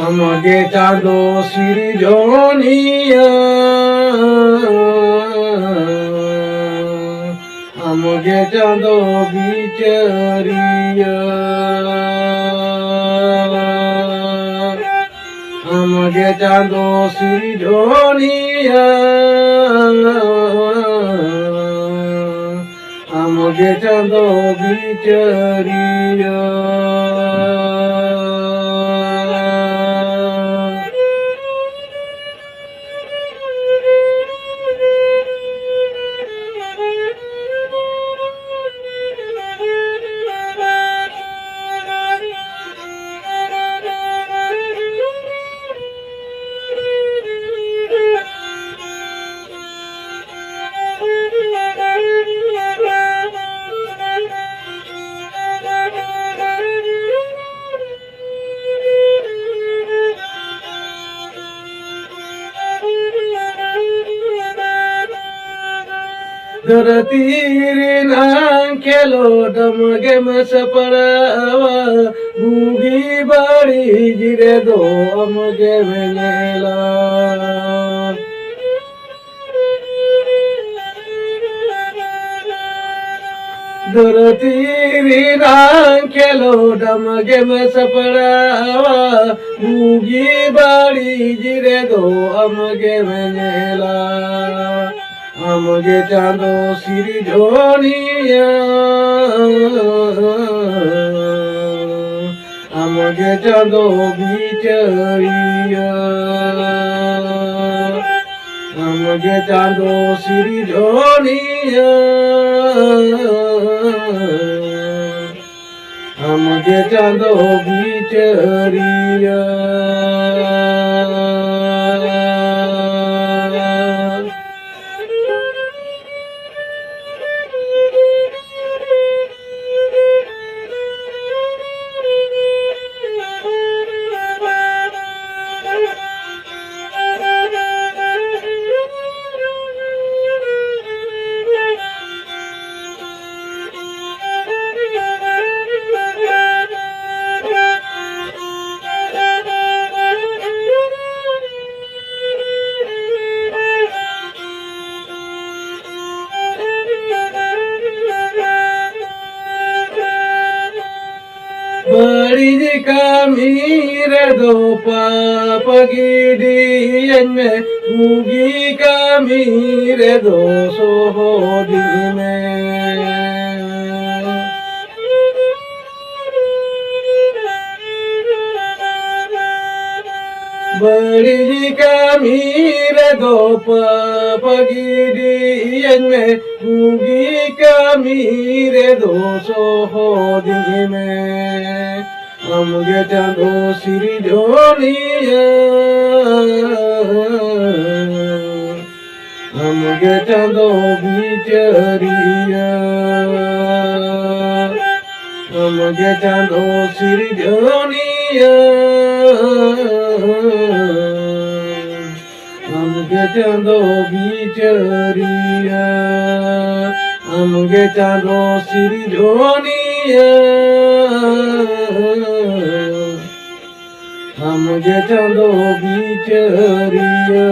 আমাকে চাঁদো সৃজনিয়া আমাকে চাঁদো বিচারিয়া আমাকে চাঁদো সৃজনিয়া আমাকে চাঁদো বিচারিয়া धरतीरे नांकेलो डमगे मसपड़ावा भूगी बाड़ी जिरे दो अमगे मेला धरतीरे नांकेलो डमगे मसपड़ावा भूगी बाड़ी जिरे दो अमगे मेला আমাকে চাঁদো সৃজনিয়া আমাকে চাঁদো বিচারিয়া আমাকে চাঁদো সৃজনিয়া আমাকে চাঁদো বিচারিয়া बड़ी कमीर दो पगीडियन में उगी कमीर दो सोहोदी में बड़ी कमीर दो पगीडियन में उगी कमीर दो सोहोदी में আমাকে চাঁদো সৃজনিয়া আমাকে চাঁদো বিচারিয়া আমাকে চাঁদো সৃজনিয়া আমাকে চাঁদো বিচারিয়া আমাকে চাঁদো সৃজনিয়া আমাকে চাঁদো বিচারিয়া